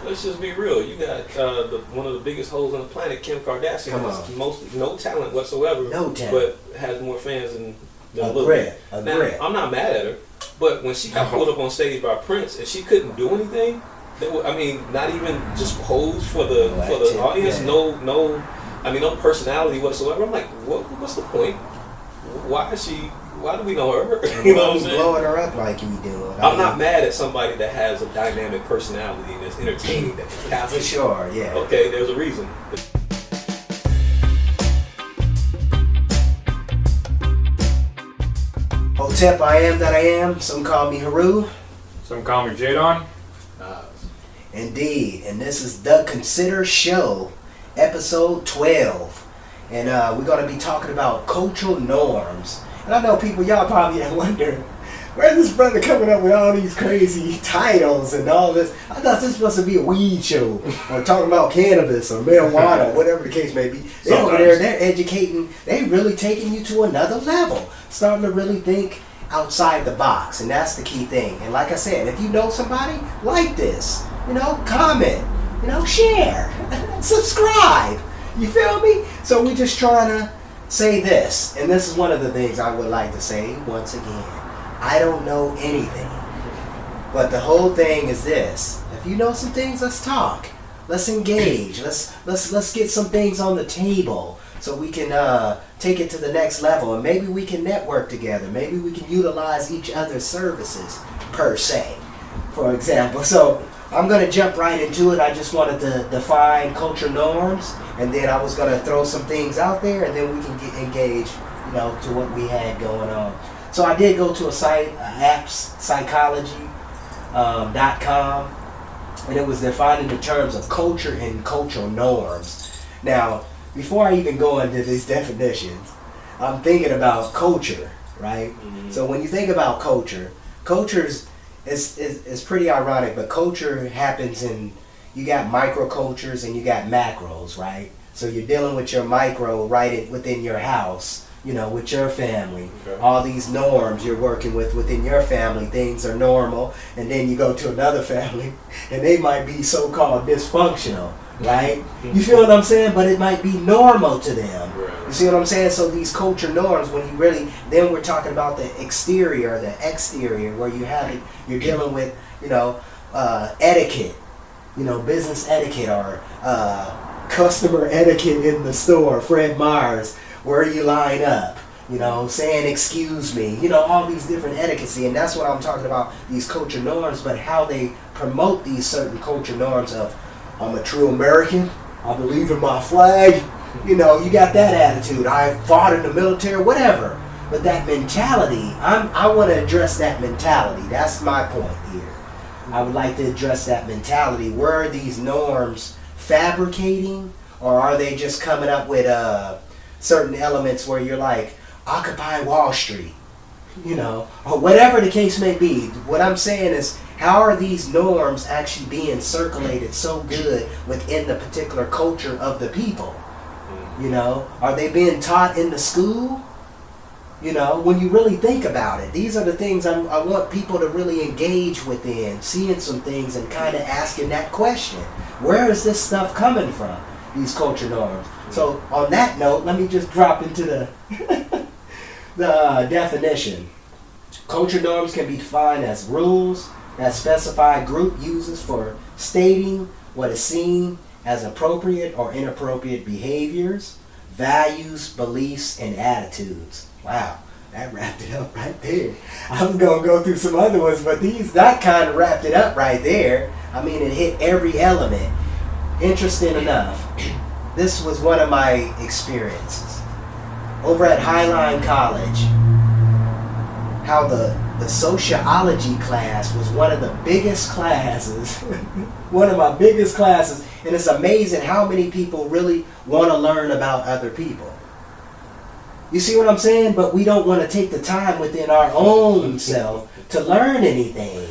let's just be real. You got one of the biggest hoes on the planet, Kim Kardashian. Has mostly no talent whatsoever. No talent. But has more fans than Lil. Now, I'm not mad at her, but when she got pulled up on stage by Prince and she couldn't do anything, not even just pose for the audience. Yeah. No personality whatsoever. I'm like, what's the point? Why do we know her? You know what I'm saying? Blowing her up like you do. I'm not mad at somebody that has a dynamic personality and that's entertaining. For sure, yeah. Okay, there's a reason. Hotep, I am that I am. Some call me Haru. Some call me Jadon. Indeed, and this is the Konsider Show, episode 12. And we're going to be talking about cultural norms. And I know people, y'all probably wonder, where's this brother coming up with all these crazy titles and all this? I thought this was supposed to be a weed show, or talking about cannabis or marijuana, whatever the case may be. They're over there, they're educating, they're really taking you to another level, starting to really think outside the box, and that's the key thing. And like I said, if you know somebody like this, comment, share, subscribe. You feel me? So we're just trying to say this, and this is one of the things I would like to say once again. I don't know anything, but the whole thing is this: if you know some things, let's talk, let's engage, let's get some things on the table so we can take it to the next level, and maybe we can network together. Maybe we can utilize each other's services per se, for example. So I'm going to jump right into it. I just wanted to define culture norms, and then I was going to throw some things out there, and then we can get engaged, to what we had going on. So I did go to a site, appspsychology.com, and it was defining the terms of culture and cultural norms. Now, before I even go into these definitions, I'm thinking about culture, right? Mm-hmm. So when you think about culture, it's pretty ironic, but culture happens in, you got microcultures and you got macros, right? So you're dealing with your micro right within your house, with your family. Okay. All these norms you're working within your family, things are normal, and then you go to another family and they might be so-called dysfunctional, right? You feel what I'm saying? But it might be normal to them. Right. You see what I'm saying? So these culture norms, when you really, then we're talking about the exterior, the exterior, where you're dealing with, etiquette, business etiquette, or customer etiquette in the store, Fred Meyer's, where you line up, saying excuse me, all these different etiquettes, and that's what I'm talking about, these culture norms, but how they promote these certain culture norms of, I'm a true American, I believe in my flag, you got that attitude, I fought in the military, whatever. But that mentality, I want to address that mentality. That's my point here. I would like to address that mentality. Where are these norms fabricating, or are they just coming up with certain elements where you're like, Occupy Wall Street, or whatever the case may be. What I'm saying is, how are these norms actually being circulated so good within the particular culture of the people? Are they being taught in the school? When you really think about it, these are the things I want people to really engage within, seeing some things and kind of asking that question. Where is this stuff coming from, these culture norms? So on that note, let me just drop into the definition. Culture norms can be defined as rules that specify group uses for stating what is seen as appropriate or inappropriate behaviors, values, beliefs, and attitudes. Wow, that wrapped it up right there. I'm going to go through some other ones, but that kind of wrapped it up right there. I mean, it hit every element. Interesting enough, this was one of my experiences. Over at Highline College, how the sociology class was one of the biggest classes, one of my biggest classes, and it's amazing how many people really want to learn about other people. You see what I'm saying? But we don't want to take the time within our own self to learn anything.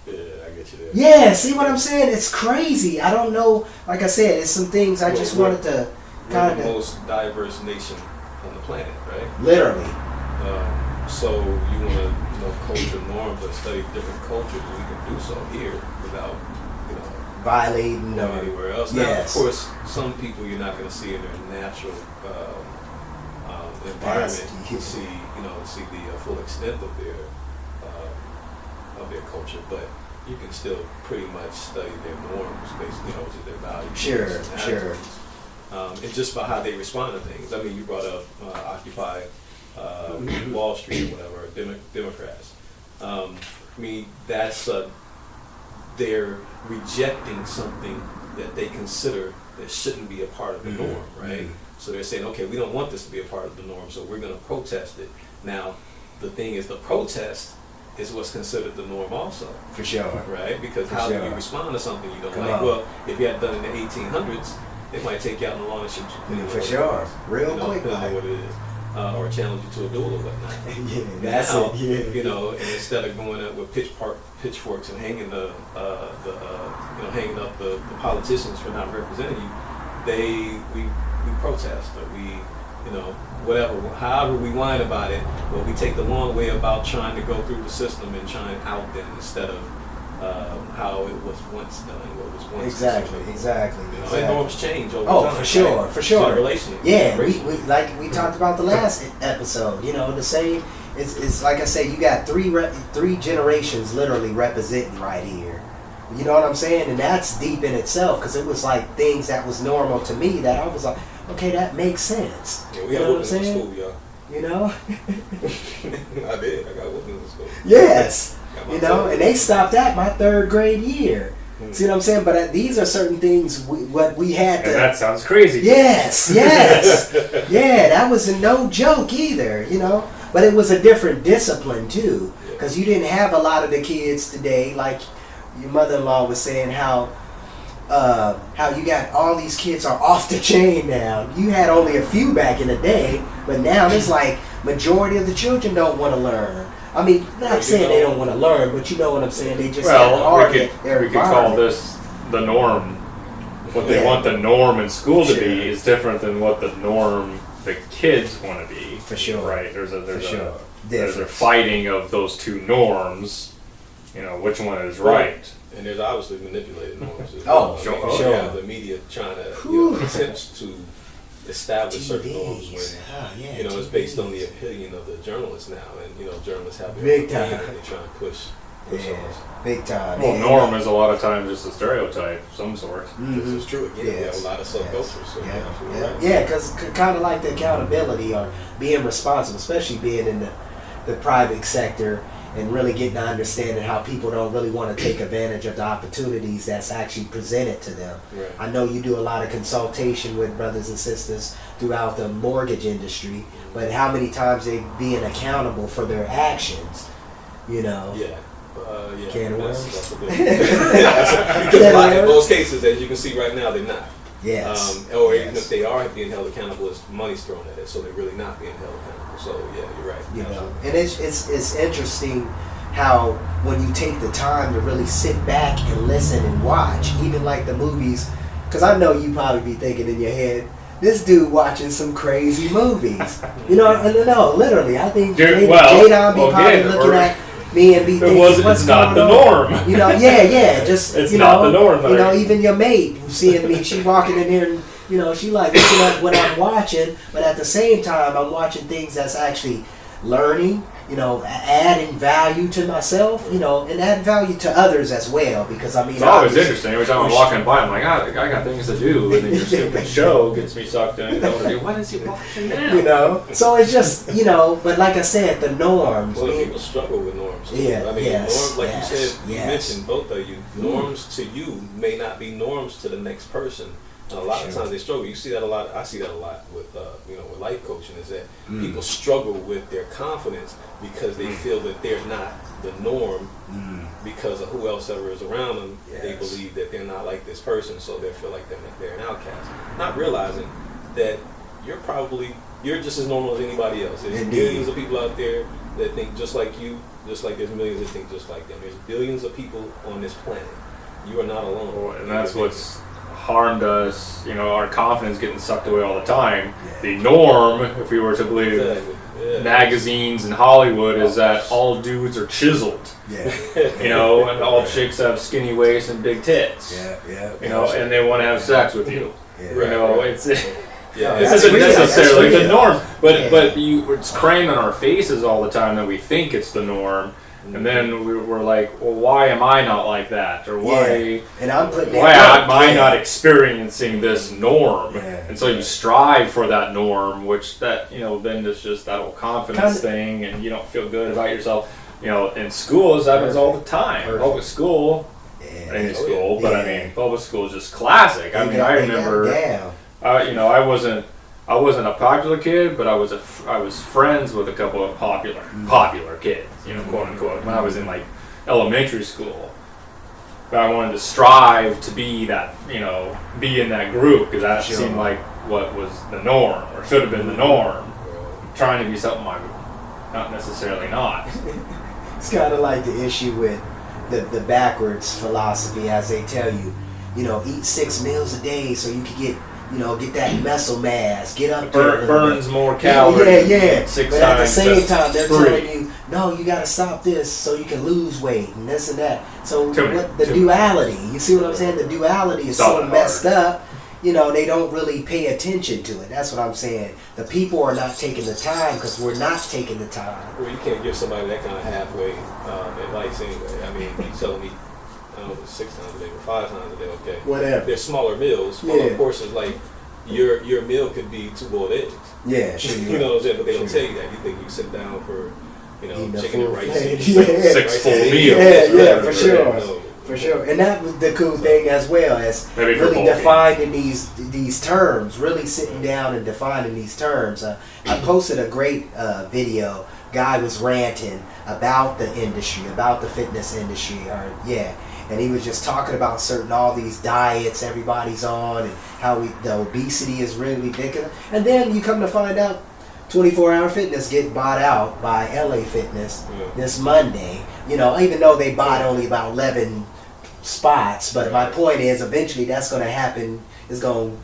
Yeah, I get you there. Yeah, see what I'm saying? It's crazy. I don't know. Like I said, it's some things I just wanted to kind of... We're the most diverse nation on the planet, right? Literally. So you want to know culture norms or study different cultures, we can do so here without, violating or anywhere else. Now, of course, some people you're not going to see in their natural environment. You see, see the full extent of their culture, but you can still pretty much study their norms, basically, which is their values. Sure. And just by how they respond to things. I mean, you brought up Occupy Wall Street or whatever, Democrats. I mean, that's they're rejecting something that they consider that shouldn't be a part of the norm, right? So they're saying, okay, we don't want this to be a part of the norm, so we're going to protest it. Now, the thing is, the protest is what's considered the norm also. For sure. Right? Because how do you respond to something you don't like? Well, if you had done it in the 1800s, they might take you out in the lawn and shoot you. For sure. Real quick. Depending on what it is. Or challenge you to a duel or whatnot. That's now, it. And instead of going up with pitchforks and hanging hanging up the politicians for not representing you, we protest or we, whatever, however we whine about it, but we take the long way about trying to go through the system and try and out them instead of how it was once done, what was once exactly. And norms change over time. For sure. Yeah, we we talked about the last episode. The same. It's like I say, you got three generations literally representing right here. You know what I'm saying? And that's deep in itself, because it was like things that was normal to me that I was like, okay, that makes sense. Yeah, we got whoopings in school, y'all. I did. I got whoopings in school. Yes. And they stopped at my 3rd grade year. See what I'm saying? But these are certain things what we had to... And that sounds crazy. Yes. Yeah, that was no joke either, But it was a different discipline, too. Because you didn't have a lot of the kids today, like your mother-in-law was saying, how you got all these kids are off the chain now. You had only a few back in the day, but now it's like majority of the children don't want to learn. I mean, not saying they don't want to learn, but you know what I'm saying. They just we could call this the norm. What they want the norm in school to be is different than what the norm the kids want to be. For sure, right? There's a fighting of those two norms. Which one is right? And there's obviously manipulated norms. Sure. Yeah, the media trying to attempts to establish certain norms when it's based on the opinion of the journalists now, and journalists have their big time. And they try and push big time. Well, norm is a lot of times just a stereotype of some sort. This is true. Again, we have a lot of subcultures. So because kind of like the accountability or being responsible, especially being in the private sector. And really getting to understanding how people don't really want to take advantage of the opportunities that's actually presented to them. Right. I know you do a lot of consultation with brothers and sisters throughout the mortgage industry, but how many times they being accountable for their actions, Yeah. Can of worms. That's a big because in most cases, as you can see right now, they're not. Yes. Even if they are being held accountable, it's money's thrown at it, so they're really not being held accountable. So yeah, you're right. And it's interesting how when you take the time to really sit back and listen and watch, even like the movies, because I know you probably be thinking in your head, this dude watching some crazy movies. No, literally, I think Jadon be probably looking at me and be thinking, what's not going the on? norm. Just it's not the norm. Even your mate seeing me, she walking in here and she like looking at what I'm watching, but at the same time I'm watching things that's actually learning, adding value to myself, and adding value to others as well. Because I mean, it's always interesting. Every time I'm walking by, I'm like, I got things to do, and then your stupid show gets me sucked in. What is he watching now? So it's just but like I said, the norms. Well, people struggle with norms. Yeah, I mean, norms, like you said, you mentioned both of you. Norms to you may not be norms to the next person. And a lot of times they struggle. You see that a lot. I see that a lot with with life coaching. Is that people struggle with their confidence because they feel that they're not the norm because of who else ever is around them. Yes. They believe that they're not like this person, so they feel like they're an outcast. Not realizing that you're just as normal as anybody else. There's millions of people out there that think just like you, just like there's millions that think just like them. There's billions of people on this planet. You are not alone. And that's what's harmed us, our confidence getting sucked away all the time. Yeah. The norm, if we were to believe magazines in Hollywood is that all dudes are chiseled. Yeah. You know, and all chicks have skinny waists and big tits. Yeah. You know, and they want to have sex with you. Yeah. You know, it's this that's isn't real. necessarily That's the real. norm, but it's crammed in our faces all the time that we think it's the norm. And then we're like, well, why am I not like that? Or why, and I'm putting why am I not experiencing this norm? And so you strive for that norm, which that, you know, then it's just that whole confidence thing, and you don't feel good about yourself. You know, in schools, that happens all the time. Public school, any school, but I mean, public school is just classic. I mean, I remember, you know, I wasn't a popular kid, but I was friends with a couple of popular kids, you know, quote unquote, when I was in like elementary school. But I wanted to strive to be that, you know, be in that group, because that seemed like what was the norm, or should have been the norm. Trying to be something I'm not necessarily not. It's kind of like the issue with the backwards philosophy, as they tell you, you know, eat 6 meals a day so you can get, you know, get that muscle mass, get up there. Burns more calories. Yeah. 6 but times. At the same time, they're 3. telling you, no, you got to stop this so you can lose weight and this and that. So the duality, you see what I'm saying? The duality is so messed up. You know, they don't really pay attention to it. That's what I'm saying. The people are not taking the time because we're not taking the time. Well, you can't give somebody that kind of halfway advice anyway. I mean, you tell me, I don't know if it's 6 times a day or 5 times a day, okay. Whatever. They're smaller meals. Smaller portions, like your meal could be 2 boiled eggs. Yeah, sure. You know what I'm saying? But they don't tell you that. You think you sit down for, you know, chicken and rice. 6 full meals. Yeah, for sure. For sure, and that was the cool thing as well, as really defining these terms, really sitting down and defining these terms. I posted a great video. Guy was ranting about the industry, about the fitness industry, and he was just talking about all these diets everybody's on, and how the obesity is really ridiculous. And then you come to find out, 24-Hour Fitness get bought out by LA Fitness this Monday. You know, even though they bought only about 11 spots, but my point is, eventually that's going to happen. It's going to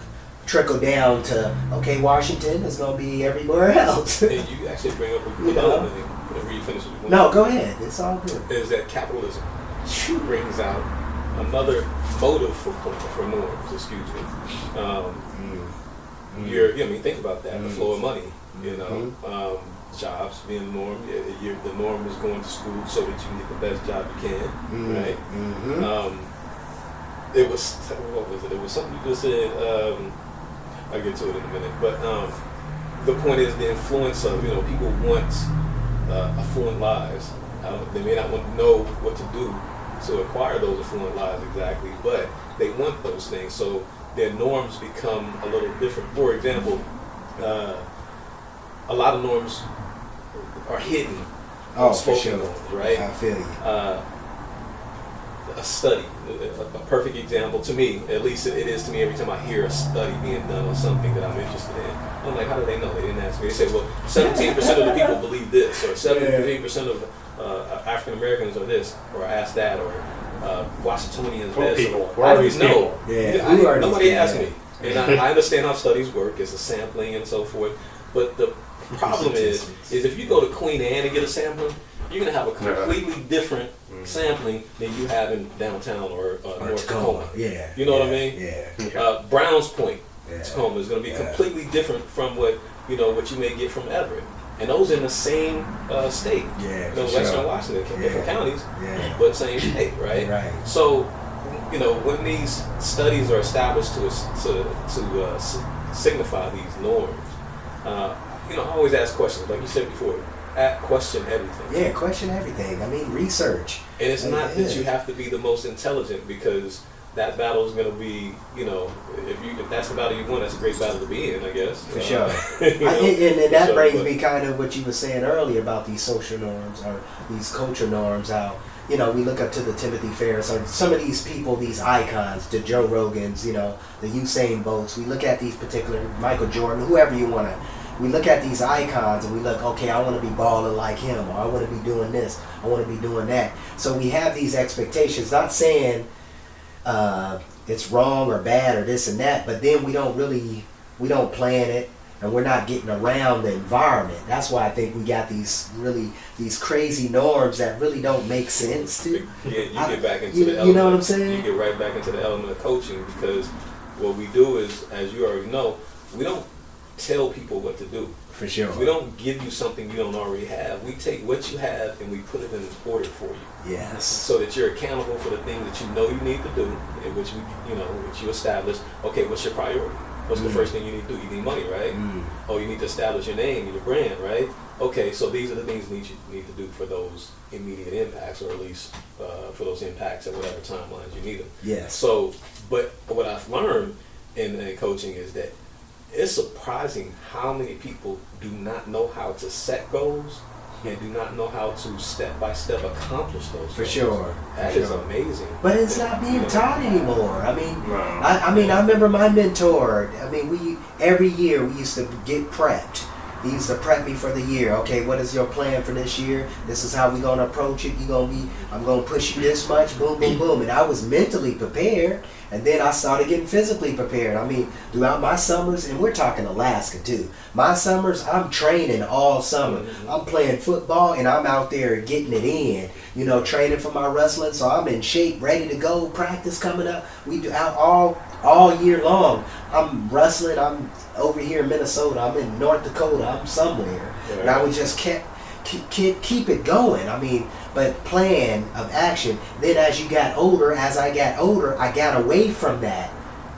trickle down to, okay, Washington is going to be everywhere else. And you actually bring up another thing. Whenever you finish with no, go ahead. It's all good. Is that capitalism brings out another motive for norms? Excuse me. I mean, think about that. The flow of money. You know. Jobs being the norm. The norm is going to school so that you can get the best job you can, right? It was, what was it? It was something you just said. I'll get to it in a minute. But the point is the influence of, you know, people want affluent lives. They may not want to know what to do to acquire those affluent lives exactly, but they want those things. So their norms become a little different. For example, a lot of norms are hidden. For sure. Norms, right? I feel you. A study, a perfect example to me, at least it is to me every time I hear a study being done on something that I'm interested in. I'm like, how do they know? They didn't ask me. They say, well, 17% of the people believe this, or 17% of African Americans are this, or ask that, or Washingtonians this. Who are these people? Nobody asked me. And I understand how studies work. It's a sampling and so forth. But the problem is if you go to Queen Anne and get a sampling, you're going to have a completely different sampling than you have in downtown or North Tacoma. You know what I mean? Browns Point, Tacoma is going to be completely different from what you may get from Everett. And those in the same state. Western Washington, different counties, but same state, right? So, when these studies are established to signify these norms, I always ask questions, like you said before. Question everything. Yeah, question everything. I mean, research. And it's not that you have to be the most intelligent, because that battle is going to be, if that's the battle you want, that's a great battle to be in, I guess. For sure. And that brings me kind of what you were saying earlier about these social norms or these culture norms. How we look up to the Timothy Ferris or some of these people, these icons, the Joe Rogans, the Usain Bolts. We look at these particular Michael Jordan, whoever you want to. We look at these icons and we look, okay, I want to be balling like him, or I want to be doing this, I want to be doing that. So we have these expectations, not saying it's wrong or bad or this and that, but then we don't plan it. and we're not getting around the environment. That's why I think we got these crazy norms that really don't make sense to. Yeah, you get back into the element. You know what I'm saying? You get right back into the element of coaching, because what we do is, as you already know, we don't tell people what to do. For sure. We don't give you something you don't already have. We take what you have and we put it in order for you. Yes. So that you're accountable for the things that you know you need to do, and which you establish. Okay, what's your priority? What's the first thing you need to do? You need money, right? Oh, you need to establish your name, your brand, right? Okay, so these are the things you need to do for those immediate impacts, or at least for those impacts at whatever timelines you need them. Yes. So, but what I've learned in coaching is that it's surprising how many people do not know how to set goals and do not know how to step by step accomplish those. For sure. That is amazing. But it's not being taught anymore. I mean, I remember my mentor. I mean, every year we used to get prepped. He used to prep me for the year. Okay, what is your plan for this year? This is how we're gonna approach it. I'm gonna push you this much. Boom, boom, boom. And I was mentally prepared, and then I started getting physically prepared. I mean, throughout my summers, and we're talking Alaska too. My summers, I'm training all summer. I'm playing football, and I'm out there getting it in. You know, training for my wrestling, so I'm in shape, ready to go. Practice coming up. We do out all year long. I'm wrestling. I'm over here in Minnesota. I'm in North Dakota. I'm somewhere. Yeah. And I would just keep it going. I mean, but plan of action. Then as I got older, I got away from that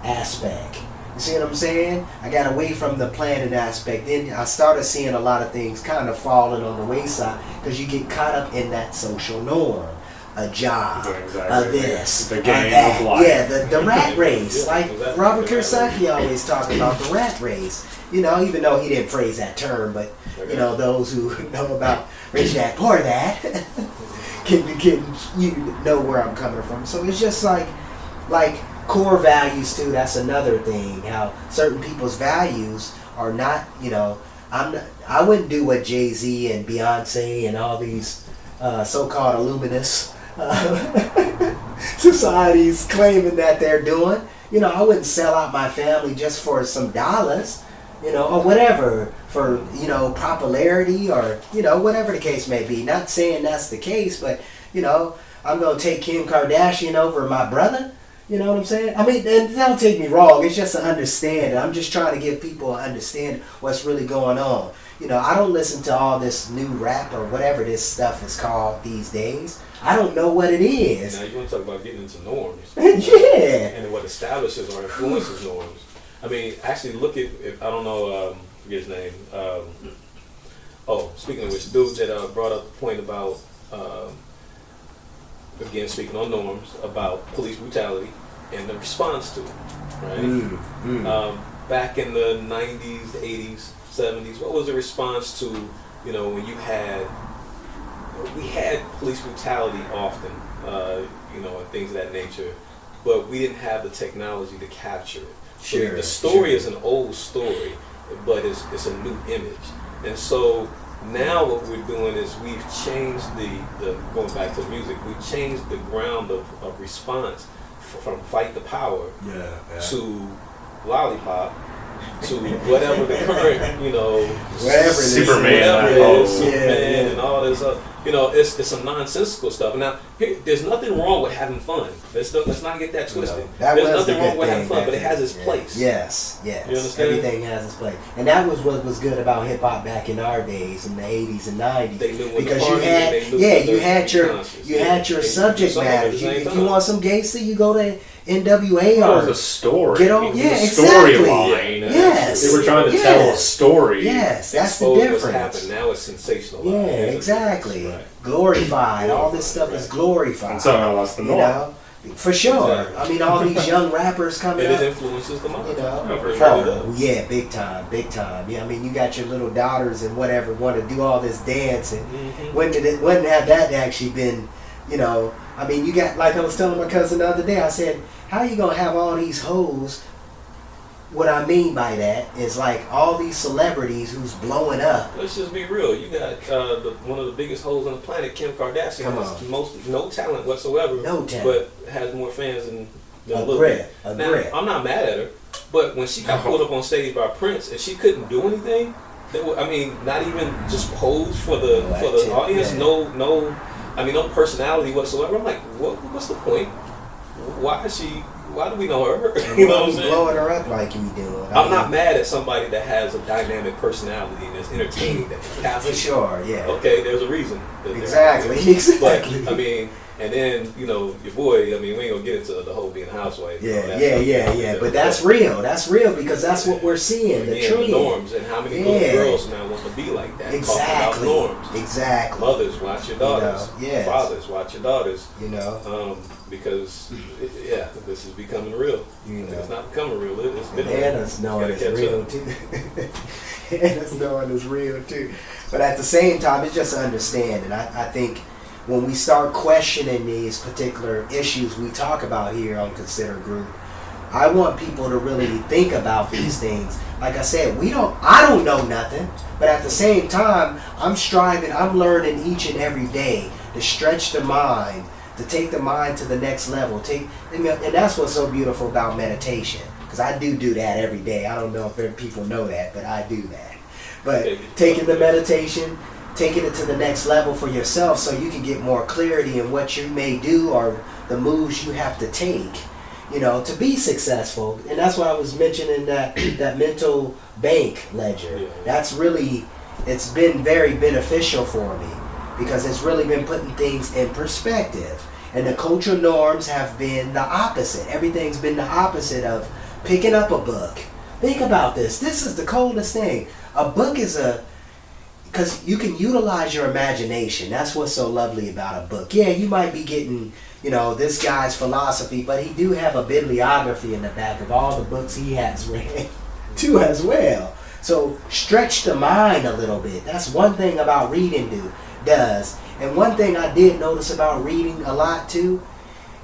aspect. You see what I'm saying? I got away from the planning aspect. Then I started seeing a lot of things kind of falling on the wayside because you get caught up in that social norm. A job, this, the game that. of life. Yeah, the rat race. Like Robert Kiyosaki always talked about the rat race. You know, even though he didn't phrase that term, but you know, those who know about Rich Dad Poor Dad can you know where I'm coming from. So it's just like core values too. That's another thing. How certain people's values are not. You know, I wouldn't do what Jay-Z and Beyonce and all these so-called illuminists societies claiming that they're doing. You know, I wouldn't sell out my family just for some dollars, you know, or whatever, for, you know, popularity or, you know, whatever the case may be. Not saying that's the case, but, you know, I'm going to take Kim Kardashian over my brother. You know what I'm saying? I mean, and don't take me wrong. It's just an understanding. I'm just trying to give people an understanding what's really going on. You know, I don't listen to all this new rap or whatever this stuff is called these days. I don't know what it is. Now you want to talk about getting into norms. Yeah. And what establishes or influences norms. I mean, actually look at, I don't know, forget his name. Speaking of which, dude that brought up the point about, again, speaking on norms, about police brutality and the response to it, right? Back in the 90s, 80s, 70s, what was the response to, you know, when we had police brutality often, you know, and things of that nature, but we didn't have the technology to capture it. So the story is an old story, but it's a new image. And so now what we're doing is we've changed the going back to the music, we've changed the ground of response from fight the power to lollipop to whatever the current, you know, Superman and all this you know, it's some nonsensical stuff. Now, there's nothing wrong with having fun. Let's not get that twisted. There's nothing wrong with having fun, but it has its place. Yes. You understand? Everything has its place. And that was what was good about hip hop back in our days, in the 80s and 90s. They knew because you had your subject matter. If you want some gangster, you go to NWA or the story. Get on, exactly. Storyline. Yes. They were trying to tell a story. Yes, that's the difference. What's happened. Now it's sensationalized. Yeah, exactly. Right. Glorified. All this stuff is glorified. And somehow that's the norm. You know? For sure. Exactly. I mean, all these young rappers coming up. It influences the mind. You know? Yeah, big time. Yeah, I mean, you got your little daughters and whatever want to do all this dancing. When have that actually been, you know? I mean, you got, like I was telling my cousin the other day, I said, how you going to have all these hoes? What I mean by that is like all these celebrities who's blowing up. Let's just be real. You got one of the biggest hoes on the planet, Kim Kardashian. Has no talent whatsoever. No talent. But has more fans than a little bit. Now, I'm not mad at her, But when she got pulled up on stage by Prince and she couldn't do anything, I mean, not even just pose for the audience. Yeah. No personality whatsoever. I'm like, what's the point? Why do we know her? You know what I'm saying? Blowing her up like you do. I'm not mad at somebody that has a dynamic personality and is entertaining. For sure, yeah. Okay, there's a reason. Exactly. But I mean, and then your boy. I mean, we ain't gonna get into the whole being a housewife. Yeah. But that's real. That's real because that's what we're seeing. The trend. Norms and how many little girls now want to be like that. Exactly. Talking about norms. Exactly. Mothers, watch your daughters. Fathers, watch your daughters. Because this is becoming real. It's not becoming real. It's been real. And us knowing it's real too. And us knowing it's real too. But at the same time, it's just understanding. I think when we start questioning these particular issues we talk about here on Consider Group, I want people to really think about these things. Like I said, I don't know nothing, but at the same time, I'm learning each and every day to stretch the mind, to take the mind to the next level. And that's what's so beautiful about meditation, because I do that every day. I don't know if people know that, but I do that. But taking the meditation, taking it to the next level for yourself so you can get more clarity in what you may do or the moves you have to take, to be successful. And that's why I was mentioning that mental bank ledger. That's really, it's been very beneficial for me because it's really been putting things in perspective. And the cultural norms have been the opposite. Everything's been the opposite of picking up a book. Think about this. This is the coldest thing. A book is because you can utilize your imagination. That's what's so lovely about a book. Yeah, you might be getting, this guy's philosophy, but he do have a bibliography in the back of all the books he has read too as well. So stretch the mind a little bit. That's one thing about reading does. And one thing I did notice about reading a lot too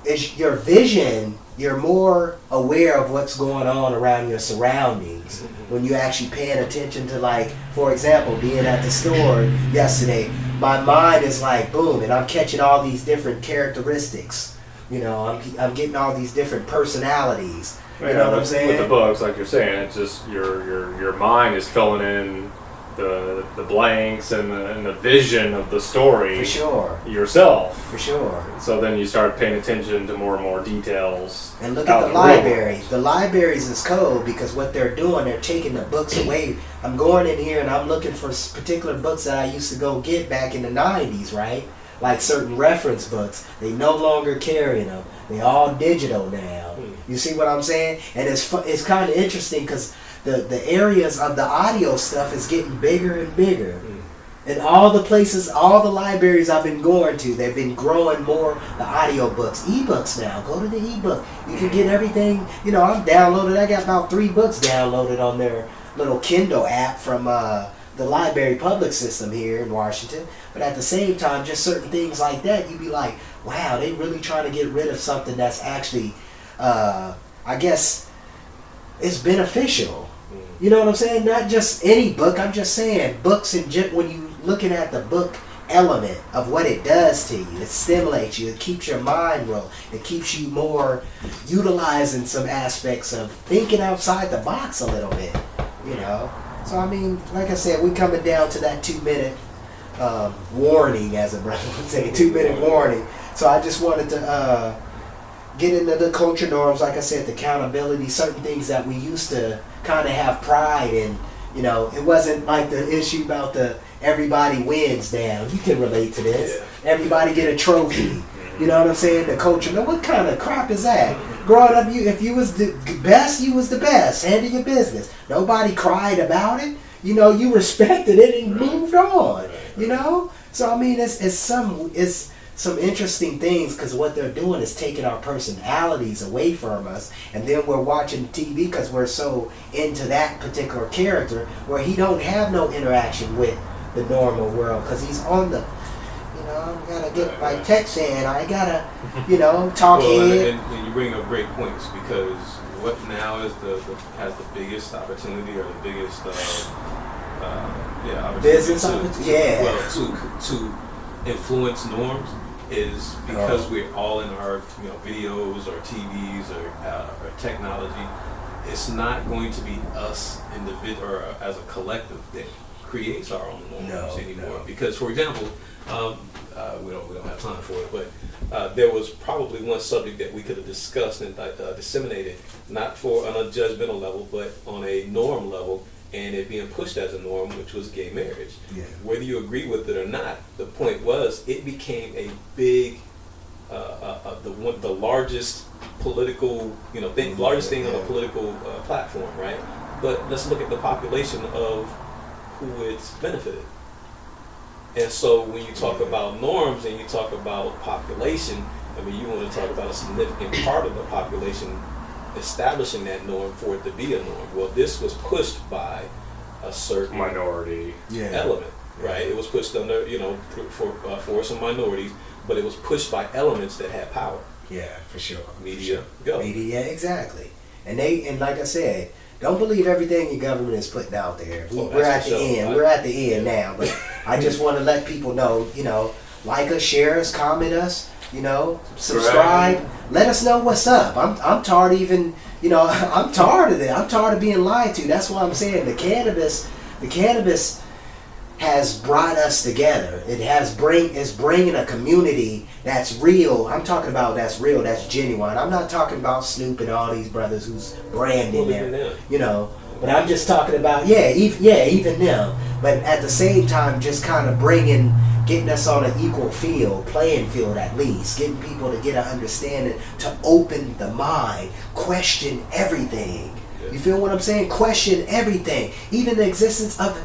is your vision. You're more aware of what's going on around your surroundings when you're actually paying attention to, like, for example, being at the store yesterday, my mind is like, boom, and I'm catching all these different characteristics. I'm getting all these different personalities. You know what I'm saying? With the books, like you're saying, it's just your mind is filling in the blanks and the vision of the story. For sure. Yourself. For sure. So then you start paying attention to more and more details. And look at the libraries. The libraries is cool because what they're doing, they're taking the books away. I'm going in here and I'm looking for particular books that I used to go get back in the 90s, right? Like certain reference books. They no longer carry them. They all digital now. You see what I'm saying? And it's kind of interesting because the areas of the audio stuff is getting bigger and bigger. And all the places, all the libraries I've been going to, they've been growing more the audio books. Ebooks now. Go to the ebook. You can get everything. I'm downloaded. I got about 3 books downloaded on their little Kindle app from the library public system here in Washington. But at the same time, just certain things like that, you'd be like, wow, they really trying to get rid of something that's actually, I guess, it's beneficial. You know what I'm saying? Not just any book. I'm just saying books when you looking at the book element of what it does to you. It stimulates you. It keeps your mind rolling. It keeps you more utilizing some aspects of thinking outside the box a little bit. So I mean, like I said, we're coming down to that 2-minute warning, as a brother would say, 2-minute warning. So I just wanted to get into the culture norms, like I said, the accountability, certain things that we used to kind of have pride in. It wasn't like the issue about the everybody wins down. You can relate to this. Everybody get a trophy. You know what I'm saying? The culture. Now, what kind of crap is that? Growing up, if you was the best, you was the best. Handle your business. Nobody cried about it. You respected it and moved on. So I mean, it's some interesting things because what they're doing is taking our personalities away from us, and then we're watching TV because we're so into that particular character where he don't have no interaction with the normal world because he's on the, I gotta get my text in, I gotta, talk head. And you bring up great points because what now is has the biggest opportunity or the biggest opportunity business opportunity, to influence norms is because we're all in our videos or TVs or technology. it's not going to be us individual or as a collective that creates our own norms anymore. Because, for example, we don't have time for it, but there was probably one subject that we could have discussed and disseminated, not for on a judgmental level, but on a norm level, and it being pushed as a norm, which was gay marriage. Yeah. Whether you agree with it or not, the point was it became a big, the largest political, largest thing on a political platform, right? But let's look at the population of who it's benefited. And so when you talk about norms and you talk about population, I mean, you want to talk about a significant part of the population establishing that norm for it to be a norm. Well, this was pushed by a certain minority element, right? It was pushed under, for some minorities, but it was pushed by elements that had power. Yeah, for sure. Media, go. Media, exactly. And like I said, don't believe everything your government is putting out there. We're at the end. We're at the end now, but I just want to let people know, like us, share us, comment us, subscribe. Right. Let us know what's up. I'm tired of even, I'm tired of it. I'm tired of being lied to. That's why I'm saying the cannabis has brought us together. It's bringing a community that's real. I'm talking about that's real, that's genuine. I'm not talking about Snoop and all these brothers who's branding there, But I'm just talking about, even them. But at the same time, just kind of getting us on an equal playing field at least, getting people to get an understanding, to open the mind, question everything. Yeah. You feel what I'm saying? Question everything, even the existence of,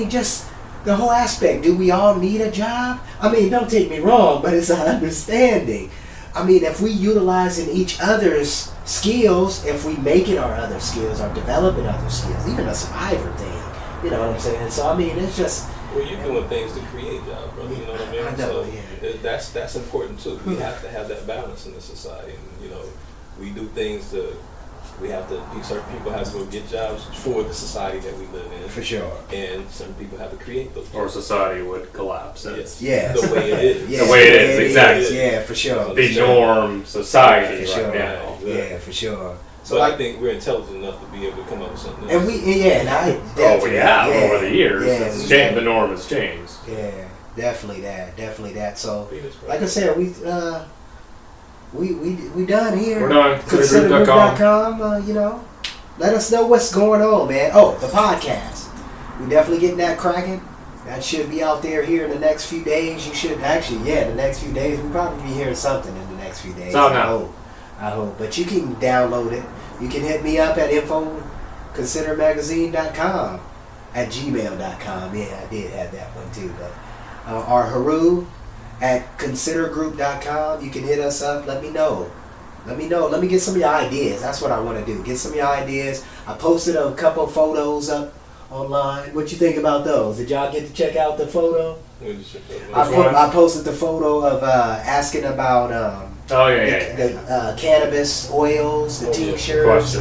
just the whole aspect. Do we all need a job? I mean, don't take me wrong, but it's an understanding. I mean, if we utilizing each other's skills, if we making our other skills or developing other skills, even a survivor thing, you know what I'm saying? So, I mean, it's just... Well, you're doing things to create jobs, brother, you know what I mean? I know, so that's important, too. We have to have that balance in the society. And, we do things to... certain people have to go get jobs for the society that we live in. For sure. And some people have to create those jobs. Or society would collapse. Yes. The way it is. The way it is, exactly. Yeah, for sure. The norm society right now. Yeah, for sure. So I think we're intelligent enough to be able to come up with something else. And we have over the years. It's changed. The norm has changed. Yeah, definitely that. So, like I said, we done here. We're done. Considergroup.com. Let us know what's going on, man. Oh, the podcast. We definitely getting that cracking. That should be out there here in the next few days. You should the next few days. We'll probably be hearing something in the next few days. I hope. But you can download it. You can hit me up at infoconsidermagazine.com at gmail.com. Yeah, I did have that one too. But or Haru at considergroup.com. You can hit us up. Let me know. Let me get some of your ideas. That's what I want to do. Get some of your ideas. I posted a couple of photos up online. What you think about those? Did y'all get to check out the photo? I posted the photo of asking about the cannabis oils, the tinctures.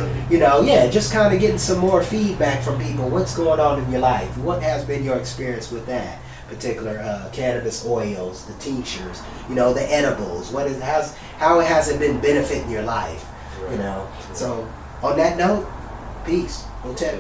Just kind of getting some more feedback from people. What's going on in your life? What has been your experience with that particular cannabis oils, the tinctures, the edibles? How has it been benefiting your life? Right. So on that note, peace. Hotel.